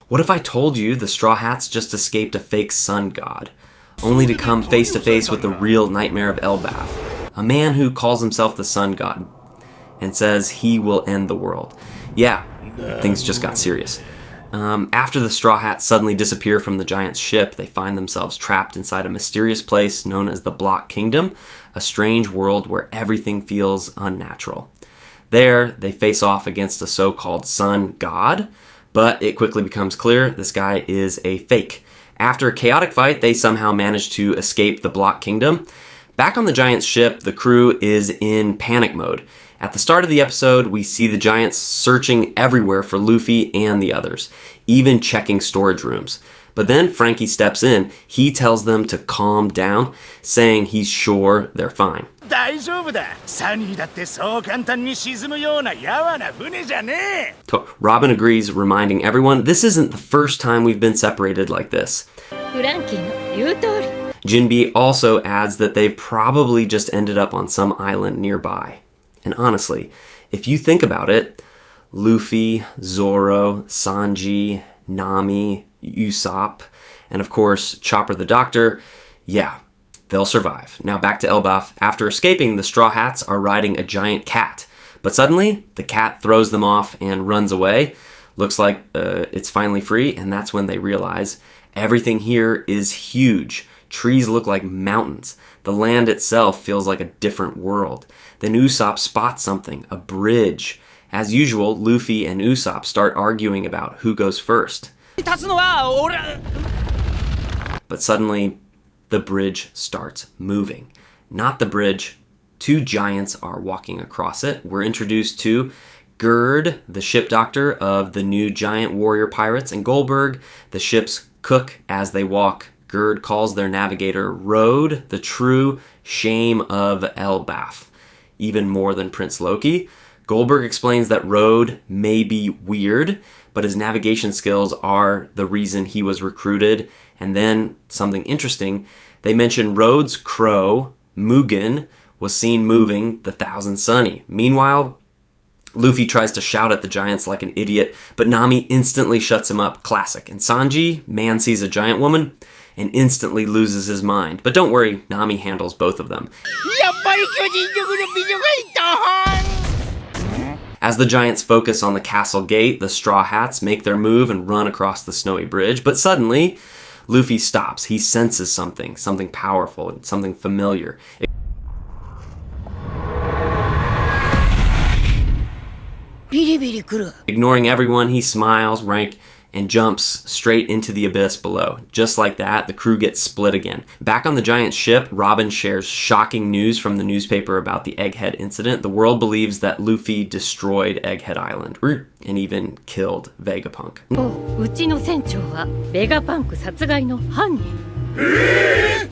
What if I told you the Straw Hats just escaped a fake sun god, only to come face to face with the real nightmare of Elbaf, a man who calls himself the sun god and says he will end the world? Yeah, things just got serious. After the Straw Hats suddenly disappear from the giant's ship, they find themselves trapped inside a mysterious place known as the Block Kingdom, a strange world where everything feels unnatural. There, they face off against a so-called sun god, but it quickly becomes clear this guy is a fake. After a chaotic fight, they somehow manage to escape the Block Kingdom. Back on the giant's ship, the crew is in panic mode. At the start of the episode, we see the giants searching everywhere for Luffy and the others, even checking storage rooms. But then Frankie steps in. He tells them to calm down, saying he's sure they're fine. Robin agrees, reminding everyone this isn't the first time we've been separated like this. Jinbe also adds that they've probably just ended up on some island nearby. And honestly, if you think about it, Luffy, Zoro, Sanji, Nami, Usopp, and of course Chopper the Doctor, yeah, they'll survive. Now back to Elbaf. After escaping, the Straw Hats are riding a giant cat. But suddenly, the cat throws them off and runs away. Looks like it's finally free, and that's when they realize everything here is huge. Trees look like mountains. The land itself feels like a different world. Then Usopp spots something, a bridge. As usual, Luffy and Usopp start arguing about who goes first. But suddenly, the bridge starts moving. Not the bridge. Two giants are walking across it. We're introduced to Gerd, the ship doctor of the new giant warrior pirates, and Goldberg, the ship's cook. As they walk, Gerd calls their navigator Road, the true shame of Elbaf. Even more than Prince Loki, Goldberg explains that Road may be weird, but his navigation skills are the reason he was recruited. And then, something interesting, they mention Road's crow, Mugen, was seen moving the Thousand Sunny. Meanwhile, Luffy tries to shout at the giants like an idiot, but Nami instantly shuts him up. Classic. And Sanji, man sees a giant woman and instantly loses his mind. But don't worry, Nami handles both of them. As the giants focus on the castle gate, the Straw Hats make their move and run across the snowy bridge. But suddenly, Luffy stops. He senses something powerful, something familiar. Ignoring everyone, he smiles, and jumps straight into the abyss below. Just like that, the crew gets split again. Back on the giant ship, Robin shares shocking news from the newspaper about the Egghead incident. The world believes that Luffy destroyed Egghead Island and even killed Vegapunk.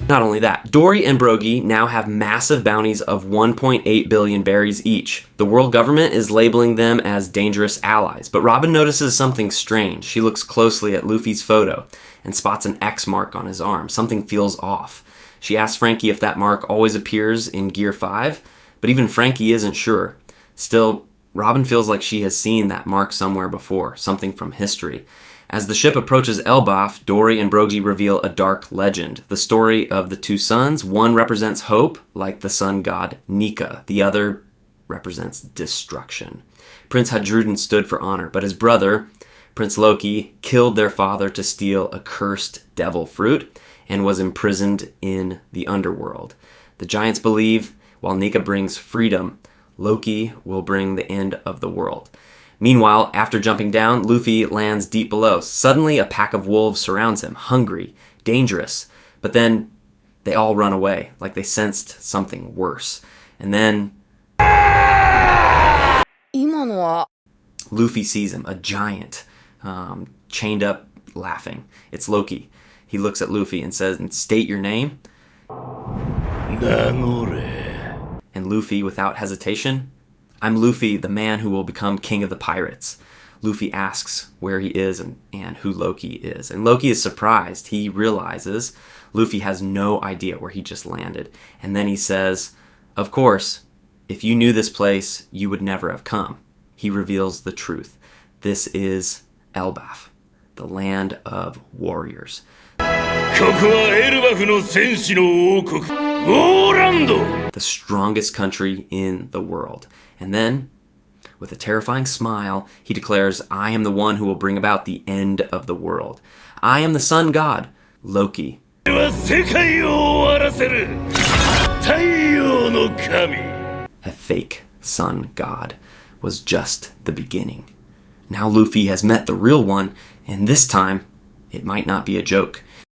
Not only that, Dory and Brogy now have massive bounties of 1.8 billion berries each. The world government is labeling them as dangerous allies, but Robin notices something strange. She looks closely at Luffy's photo and spots an X mark on his arm. Something feels off. She asks Frankie if that mark always appears in Gear 5, but even Frankie isn't sure. Still, Robin feels like she has seen that mark somewhere before, something from history. As the ship approaches Elbaf, Dory and Brogy reveal a dark legend, the story of the two sons. One represents hope, like the sun god Nika. The other represents destruction. Prince Hadruden stood for honor, but his brother, Prince Loki, killed their father to steal a cursed devil fruit and was imprisoned in the underworld. The giants believe, while Nika brings freedom, Loki will bring the end of the world. Meanwhile, after jumping down, Luffy lands deep below. Suddenly, a pack of wolves surrounds him, hungry, dangerous. But then, they all run away, like they sensed something worse. And then... Luffy sees him, a giant, chained up, laughing. It's Loki. He looks at Luffy and says, "State your name." And Luffy, without hesitation, "I'm Luffy, the man who will become king of the pirates." Luffy asks where he is and who Loki is. And Loki is surprised. He realizes Luffy has no idea where he just landed. And then he says, "Of course, if you knew this place, you would never have come." He reveals the truth. This is Elbaf, the land of warriors. ここはエルバフの戦士の王国、ウォーランド The strongest country in the world. And then, with a terrifying smile, he declares, I am the one who will bring about the end of the world. I am the sun god, Loki. は世界を終わらせる太陽の神 A fake sun god was just the beginning. Now Luffy has met the real one, and this time, it might not be a joke.